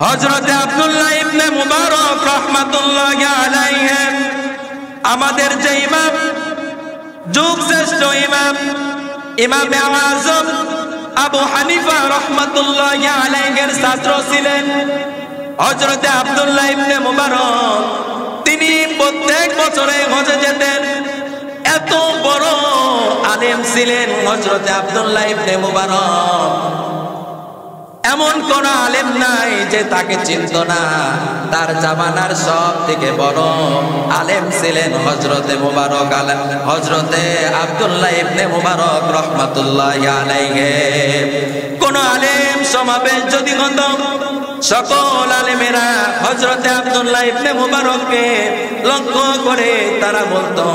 হযরতে আব্দুল্লাহ ইবনে মুবারক রাহমাতুল্লাহি আলাইহি আমাদের যে ইমাম, যুগ শ্রেষ্ঠ ইমাম, ইমামে আযম আবু হানিফা রাহমাতুল্লাহি আলাইহির ছাত্র ছিলেন হযরতে আব্দুল্লাহ ইবনে মুবারক। তিনি প্রত্যেক বছরে হজে যেতেন। এত বড় আলেম ছিলেন হযরতে আব্দুল্লাহ ইবনে মুবারক। এমন কোন আলেম নাই যে তাকে চিনত না। তার জামানার সব থেকে বড় আলেম ছিলেন হযরতে মুবারক হযরতে আব্দুল্লাহ ইবনে মুবারক রাহমাতুল্লাহি আলাইহি। কোন আলেম সমাবেশ যদি হতো, সকল আলেমেরা হযরতে আব্দুল্লাহ ইবনে মুবারককে লক্ষ্য করে তারা বলতো,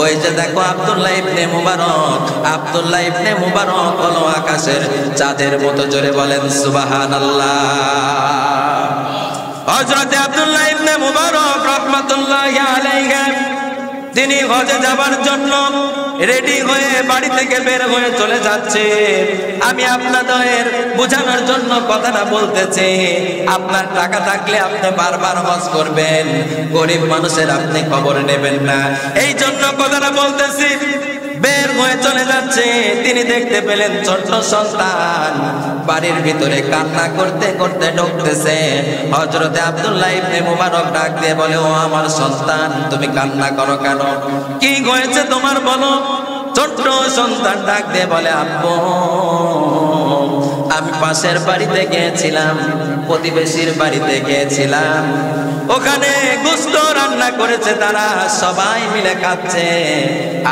ওই যে দেখো আব্দুল্লাহ ইবনে মুবারক। আব্দুল্লাহ ইবনে মুবারক হলো আকাশের চাঁদের মতো। জোরে বলেন সুবহানাল্লাহ। হযরতে আব্দুল্লাহ ইবনে মুবারক রাহমাতুল্লাহি আলাইহি তিনি হজে যাবার জন্য রেডি হয়ে বাড়ি থেকে বের হয়ে চলে যাচ্ছে। আমি আপনাদের বোঝানোর জন্য কথাটা বলতেছি। আপনার টাকা থাকলে আপনি বারবার হজ করবেন, গরিব মানুষের আপনি খবর নেবেন না, এই জন্য কথাটা বলতেছি। বের হয়ে চলে যাচ্ছে, তিনি দেখতে পেলেন ছোট্ট সন্তান বাড়ির ভিতরে কান্না করতে করতে ঢুকতেছে। হযরতে আব্দুল্লাহ ইবনে মুবারক ডাক দিয়ে বলে, ও আমার সন্তান, তুমি কান্না করো কেন? কি হয়েছে তোমার বলো? ছোট্ট সন্তান ডাক দিয়ে বলে, আব্বু, আমি পাশের বাড়িতে গিয়েছিলাম, প্রতিবেশীর বাড়িতে গিয়েছিলাম, ওখানে গোশত রান্না করেছে, তারা সবাই মিলে খাচ্ছে।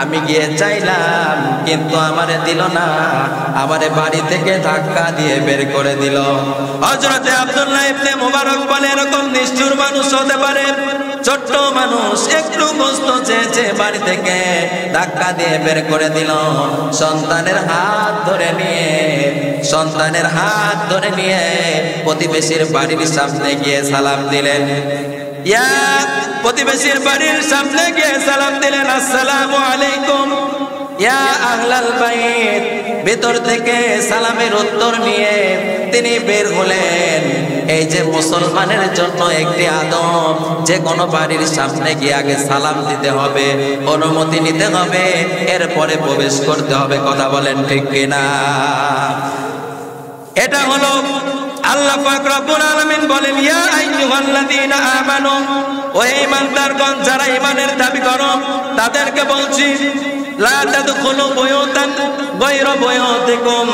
আমি গিয়ে চাইলাম কিন্তু আমারে দিল না, আমারে বাড়ি থেকে ধাক্কা দিয়ে বের করে দিল। হযরতে আব্দুল্লাহ ইবনে মুবারক বলে, এরকম নিষ্ঠুর মানুষ হতে পারে? ছোট্ট মানুষ একটু গোশত চেয়েছে, বাড়ি থেকে ধাক্কা দিয়ে বের করে দিল। সন্তানের হাত ধরে নিয়ে প্রতিবেশীর বাড়ির সামনে গিয়ে সালাম দিলেন। প্রতিবেশীর বাড়ির সামনে গিয়ে সালাম দিলেন, আসসালামু আলাইকুম ইয়া আহলাল বাইত। ভেতর থেকে সালামের উত্তর নিয়ে তিনি বের হলেন। এই যে মুসলমানের জন্য একটি আদব, যে কোনো বাড়ির সামনে গিয়ে আগে সালাম দিতে হবে, অনুমতি নিতে হবে, এরপরে প্রবেশ করতে হবে। কথা বলেন ঠিক কিনা? এটা হলো আল্লাহ পাক রব্বুল আলামিন বলেন, ইয়া আইয়ুহাল্লাযীনা আমানু, ও ঈমানদারগণ, যারা ঈমানের দাবি করো তাদেরকে বলছি, লা তাদখুলু বুয়ুতান গায়রা বুয়ুতিকুম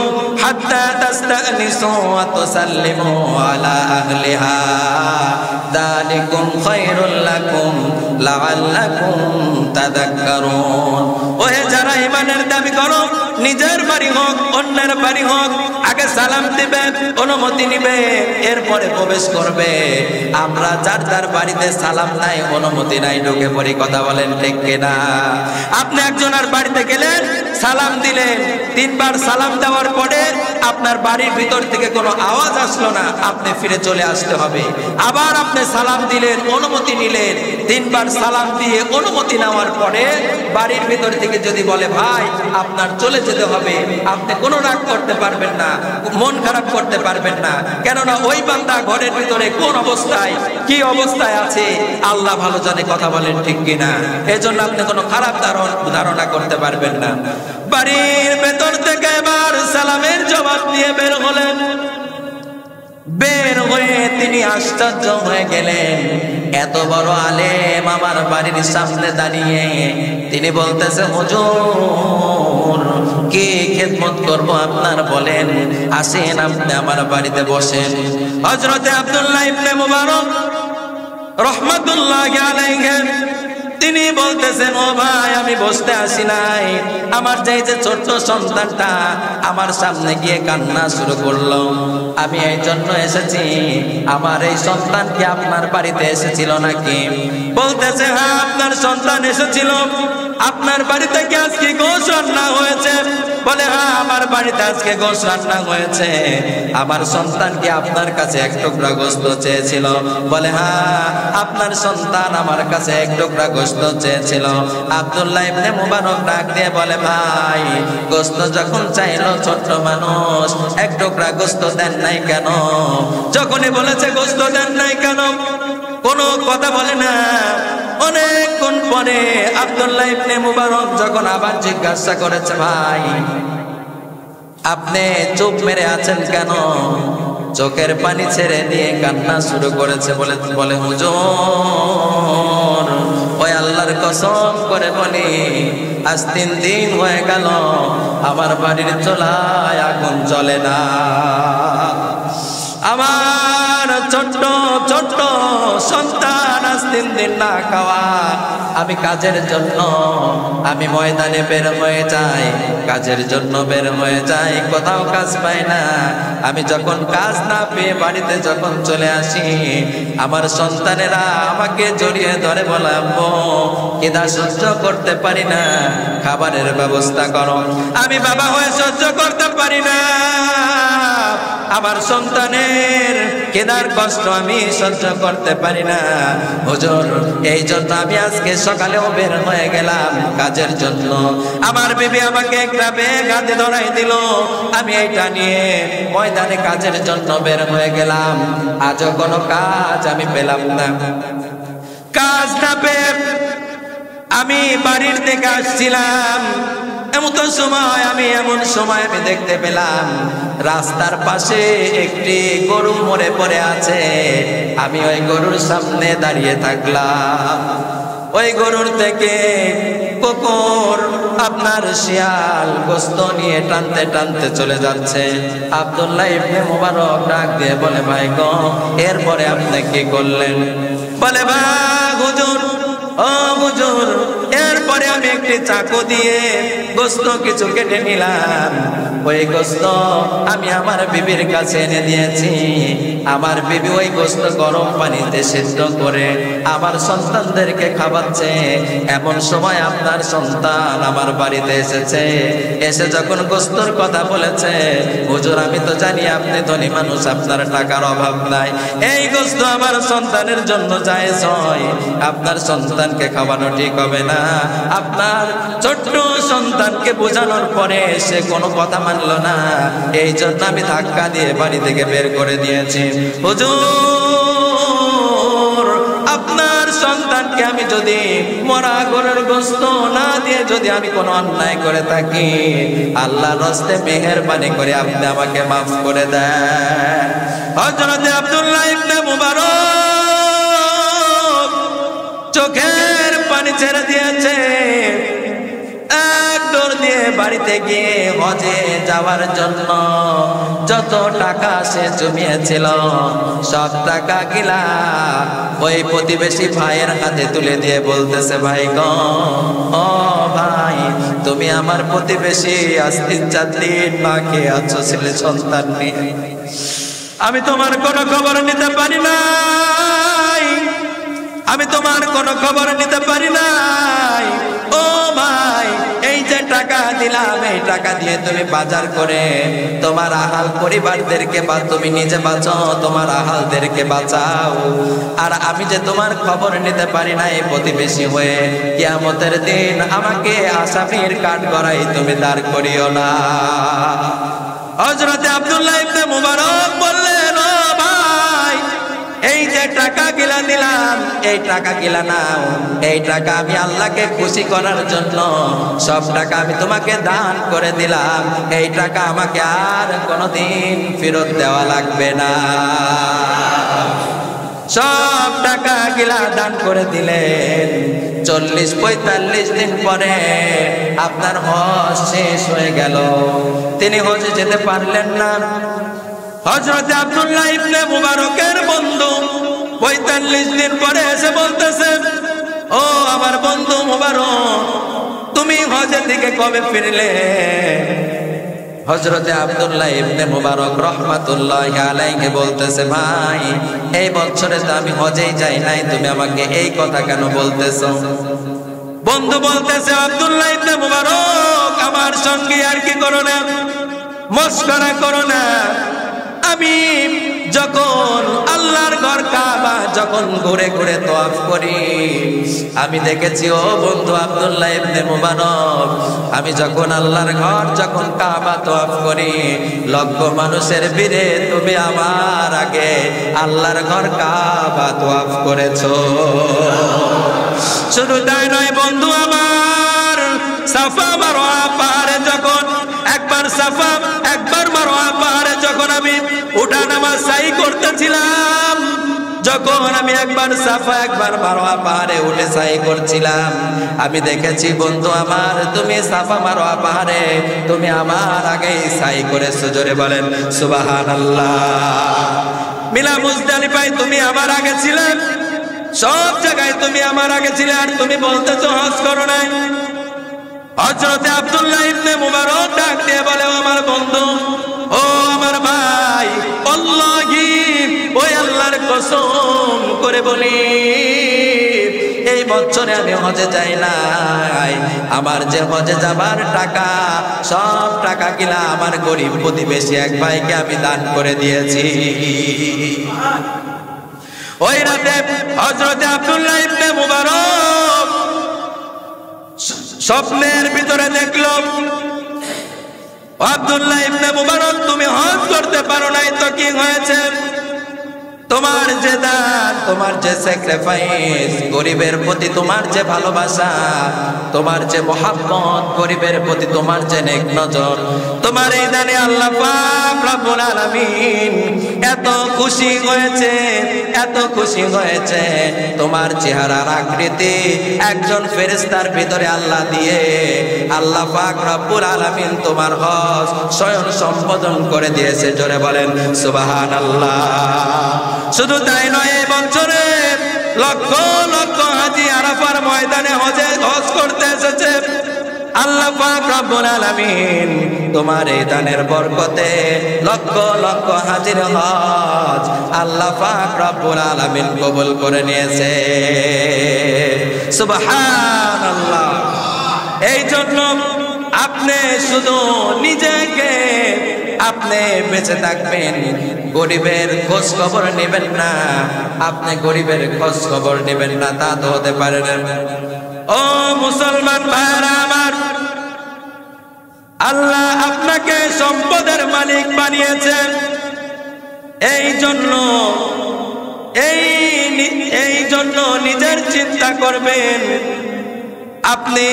হাত্তা তাস্তানিসু ওয়া তুসাল্লিমু আলা আহলিহা, যালিকুম খায়রুল লাকুম লাআল্লাকুম তাযাক্কারুন। ওহে যারা ঈমানের দাবি করো, নিজের বাড়ি হোক অন্যের বাড়ি হোক, আগে সালাম দিবে, অনুমতি নিবে, এরপরে প্রবেশ করবে। আমরা যার যার বাড়িতে সালাম নাই, অনুমতি নাই, ঢুকে পড়ি। কথা বলেন ঠিক কিনা? আপনি একজনের বাড়িতে গেলেন, সালাম দিলেন, তিনবার সালাম দেওয়ার পরে আপনার বাড়ির ভিতর থেকে কোনো আওয়াজ আসলো না, আপনি ফিরে চলে আসতে হবে। আবার আপনি সালাম দিলেন, অনুমতি নিলেন, তিনবার সালাম দিয়ে অনুমতি নেওয়ার পরে বাড়ির ভিতর থেকে যদি বলে, ভাই আপনার চলে যেতে হবে, আপনি কোনো রাগ করতে পারবেন না, মন খারাপ করতে পারবেন না, কেননা ওই বান্দা ঘরের ভিতরে কোন অবস্থায় কি অবস্থায় আছে আল্লাহ ভালো জানে। কথা বলেন ঠিক কিনা? এজন্য আপনি কোনো খারাপ ধারণা করতে পারবেন না। বাড়ির ভেতর থেকে এবার সালামের জবাব দিয়ে বের হলেন। বের হয়ে তিনি আশ্চর্য হয়ে গেলেন, এত বড় আলেম আমার বাড়ির সামনে দাঁড়িয়ে। তিনি বলতেছে, হুজুর, কি খেদমত করব আপনার বলেন, আসেন আপনি আমার বাড়িতে বসেন। হযরতে আব্দুল্লাহ ইবনে মুবারক রাহমাতুল্লাহি আলাইহি তিনি বলতেছেন, ও ভাই, আমি বসতে আসি নাই, আমার যে ছোট্ট সন্তানটা আমার সামনে গিয়ে কান্না শুরু করলো, আমি এই জন্য এসেছি। আমার এই সন্তান কি আপনার বাড়িতে এসেছিল নাকি? বলতেছে, হ্যাঁ, আপনার সন্তান এসেছিল, আপনার বাড়িতে কি আজকে গোশ রান্না হয়েছে? বলে হ্যাঁ, আমার বাড়িতে আজকে গোশ রান্না হয়েছে। আমার সন্তান কি আপনার কাছে এক টুকরা গোশত চেয়েছিল? বলে হ্যাঁ, আপনার সন্তান আমার কাছে এক টুকরা গোশত চেয়েছিল। আব্দুল্লাহ ইবনে মুবারক ডাক দিয়ে বলে, ভাই গোশত যখন চাইলো ছোট্ট মানুষ, এক টুকরা গোশত দেন নাই কেন? যখনই বলেছে গোশত দেন নাই কেন, কোনো কথা বলে না। অনেকক্ষণ পরে আব্দুল্লাহ ইবনে মুবারক যখন আবার জিজ্ঞাসা করেছে, ভাই আপনি চুপ মেরে আছেন কেন? চোখের পানি ছেড়ে দিয়ে কান্না শুরু করেছে। বলে হুজুর, ওই আল্লাহর কসম করে বলি, আজ 3 দিন হয়ে গেল আমার বাড়ির চুলায় আগুন জ্বলে না। আমার ছোট্ট ছোট্ট সন্তান আজ 3 দিন না খাওয়া। আমি কাজের জন্য আমি ময়দানে বের হয়ে যাই, কাজের জন্য বের হয়ে যাই, কোথাও কাজ পাই না। আমি যখন কাজ না পেয়ে বাড়িতে যখন চলে আসি, আমার সন্তানেরা আমাকে জড়িয়ে ধরে বলে, আম্মু খিদা সহ্য করতে পারি না, খাবারের ব্যবস্থা করো। আমি বাবা হয়ে সহ্য করতে পারি না, আমার সন্তানের কেদার কষ্ট আমি সহ্য করতে পারি না। হুজুর, এই জন্য আমি আজকে সকালেও বের হয়ে গেলাম কাজের জন্য। আমার বিবি আমাকে একটা ব্যাগ হাতে ধরাই দিল, আমি এইটা নিয়ে ময়দানে কাজের জন্য বের হয়ে গেলাম। আজও কোনো কাজ আমি পেলাম না। কাজ না পেয়ে আমি বাড়ির থেকে আসছিলাম, এমন সময় আমি দেখতে পেলাম রাস্তার পাশে একটি গরু মরে পড়ে আছে। আমি ওই গরুর সামনে দাঁড়িয়ে থাকলাম। ওই গরুর থেকে কুকুর, আপনার শিয়াল গোশত নিয়ে টানতে টানতে চলে যাচ্ছে। আব্দুল্লাহ ইবনে মুবারক ডাক দিয়ে বলে, ভাই গো, এরপরে আপনি কি করলেন? বলে, ভাই হুজুর, ও হুজুর, এরপরে আমি একটি চাকু দিয়ে গোশত কিছু কেটে নিলাম। ওই গোশত আমি আমার বিবির কাছে এনে দিয়েছি। আমার বিবি ওই গোশত গরম পানিতে সিদ্ধ করে আমার সন্তানদেরকে খাওয়াচ্ছে। এমন সময় আপনার সন্তান আমার বাড়িতে এসেছে। এসে যখন গোশতর কথা বলেছে, হুজুর আমি তো জানি আপনি ধনী মানুষ, আপনার টাকার অভাব নাই, এই গোশত আমার সন্তানের জন্য জায়েজ হয়, আপনার সন্তানকে খাওয়ানো ঠিক হবে না। আপনার ছোট্ট সন্তানকে বোঝানোর পরে সে কোনো কথা মানলো না, এই জন্য আমি ধাক্কা দিয়ে বাড়ি থেকে বের করে দিয়েছি। হুজুর, আপনার সন্তানকে আমি যদি মরা গরুর গোশত না দিয়ে যদি আমি কোনো অন্যায় করে থাকি, আল্লাহর রাস্তে মেহেরবানি করে আপনি আমাকে মাফ করে দেন। হযরত আব্দুল্লাহ ইবনে মুবারক চোখের পানি ছেড়ে দিয়েছে। এক দৌড় দিয়ে বাড়িতে গিয়ে হজে যাওয়ার জন্য যত টাকা সে জমিয়েছিল সব টাকা গিলা ওই প্রতিবেশী ভাইয়ের হাতে তুলে দিয়ে বলতেছে, ভাই গো, ও ভাই, তুমি আমার প্রতিবেশী, আজ 3-4 দিন না খেয়ে আছো ছেলে সন্তান নিয়ে, আমি তোমার কোনো খবর নিতে পারি নাই, আমি তোমার কোনো খবর নিতে পারি নাই। ও ভাই, এই যে টাকা দিলাম, এই টাকা দিয়ে তুমি বাজার করে তোমার আহাল পরিবারদেরকে বা তুমি নিজে বাঁচাও, তোমার আহালদেরকে বাঁচাও। আর আমি যে তোমার খবর নিতে পারি না, এই প্রতিবেশী হয়ে কিয়ামতের দিন আমাকে আসামির কাঠগড়ায় তুমি দাঁড় করিও না। হযরত আব্দুল্লাহ ইবনে মুবারক বললেন, ও ভাই, এই যে টাকা গিলা দিলাম, এই টাকা গিলা নাও, এই টাকা আমি আল্লাহকে খুশি করার জন্য সব টাকা আমি তোমাকে দান করে দিলাম, এই টাকা আমাকে আর কোনোদিন ফেরত দেওয়া লাগবে না। সব টাকা গিলা দান করে দিলেন। 40-45 দিন পরে আপনার হজ শেষ হয়ে গেল, তিনি হজে যেতে পারলেন না। হযরত আব্দুল্লাহ ইবনে মুবারকের বন্ধু 45 দিন পরে এসে বলতেছে, ও আমার বন্ধু মুবারক, তুমি হজে থেকে কবে ফিরলে? হযরত আব্দুল্লাহ ইবনে মুবারক রাহমাতুল্লাহি আলাইহি বলতেছে, ভাই, এই বছরে তো আমি হজেই যাই নাই, তুমি আমাকে এই কথা কেন বলতেছো? বন্ধু বলতেছে, আব্দুল্লাহ ইবনে মুবারক, আমার সঙ্গে আর কি করো না, মস্করা করো না। আমি যখন আল্লাহর ঘর কাবা যখন ঘুরে ঘুরে তওয়াফ করি, আমি দেখেছি ও বন্ধু আব্দুল্লাহ ইবনে মুবারক, আমি যখন আল্লাহর ঘর যখন কাবা তওয়াফ করি, লক্ষ মানুষের ভিড়ে তুমি আমার আগে আল্লাহর ঘর কাবা তওয়াফ করেছো। শুধু তাই নয় বন্ধু আমার, সাফা মারওয়া পাহাড়ে যখন একবার সাফা একবার মারওয়া পাহাড়ে যখন আমি উঠা নামা সাই করতেছিলাম, যখন আমি একবার সাফা একবার মারওয়া পাহাড়ে উঠে সাই করছিলাম, আমি দেখেছি বন্ধু আমার, তুমি সাফা মারওয়া পাহাড়ে তুমি আমার আগেই সাই করেছো। জোরে বলেন সুবহানাল্লাহ। মিনা মুজদালিফায় তুমি আমার আগে ছিলে, সব জায়গায় তুমি আমার আগে ছিলে, আর তুমি বলতেছো হজ করো নাই। হযরতে আব্দুল্লাহ ইবনে মুবারক ডাক দিয়ে বলে, ও আমার বন্ধু, ও আমার ভাই, আল্লাহি, ওই আল্লাহর কসম করে বলি, এই বছরে আমি হজে যাই নাই। আমার যে হজে যাবার টাকা, সব টাকা কিনা আমার গরিব প্রতিবেশী এক ভাইকে আমি দান করে দিয়েছি। ওই রাতে হযরতে আব্দুল্লাহ ইবনে মুবারক স্বপ্নের ভিতরে দেখলো, আব্দুল্লাহ ইবনে মুবারক, তুমি হজ করতে পারো নাই তো কি হয়েছে? তোমার যে দান, তোমার যে স্যাক্রিফাইস, গরিবের প্রতি তোমার যে ভালোবাসা, তোমার যে মহাব্বত, গরিবের প্রতি তোমার যে নেক নজর, তোমার এই দানে আল্লাহ পাক রব্বুল আলামিন এত খুশি হয়েছে, এত খুশি হয়েছে, তোমার চেহারার আকৃতি একজন ফেরেশতার ভিতরে আল্লাহ দিয়ে আল্লাহ পাক রব্বুল আলামিন তোমার হজ স্বয়ং সম্বোধন করে দিয়েছে। জোরে বলেন সুবহানাল্লাহ। শুধু তাই নয়, এই বছরে লক্ষ লক্ষ হাজি আরাফার ময়দানে হজ করতে এসেছে। আল্লাহ পাক রব্বুল আলামিন তোমার এই দানের বরকতে লক্ষ লক্ষ হাজির হজ আল্লাহ পাক রব্বুল আলামিন কবুল করে নিয়েছে। সুবহানাল্লাহ। এই জন্য আপনি শুধু নিজেকে আপনি বেঁচে থাকবেন, গরিবের খোঁজ খবর নেবেন না, আপনি গরিবের খোঁজ খবর নেবেন না, তা তো হতে পারে না। ও মুসলমান ভাইরা আমার, আল্লাহ আপনাকে সম্পদের মালিক বানিয়েছেন, এই জন্য নিজের চিন্তা করবেন, আপনি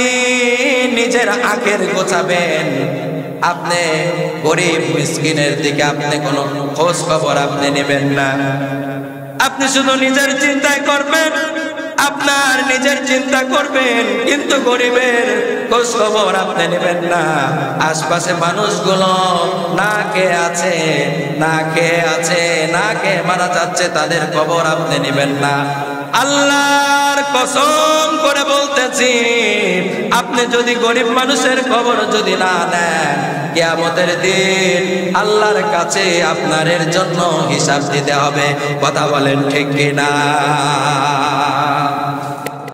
নিজের আখের গোছাবেন। আপনি গরিব মিসকিনের দিকে আপনি কোনো খোঁজ খবর আপনি নেবেন না, আপনি শুধু নিজের চিন্তাই করবেন, আপনার নিজের চিন্তা করবেন, কিন্তু গরিবের খোঁজ খবর আপনি নেবেন না। আশপাশে মানুষগুলো না খেয়ে আছে, না খেয়ে আছে, না খেয়ে মারা যাচ্ছে, তাদের খবর আপনি নেবেন না। আল্লাহর কসম করে বলতেছি, আপনি যদি গরিব মানুষের খবর যদি না নেন, কিয়ামতের দিন আল্লাহর কাছে আপনার এর জন্য হিসাব দিতে হবে। কথা বলেন ঠিক কিনা?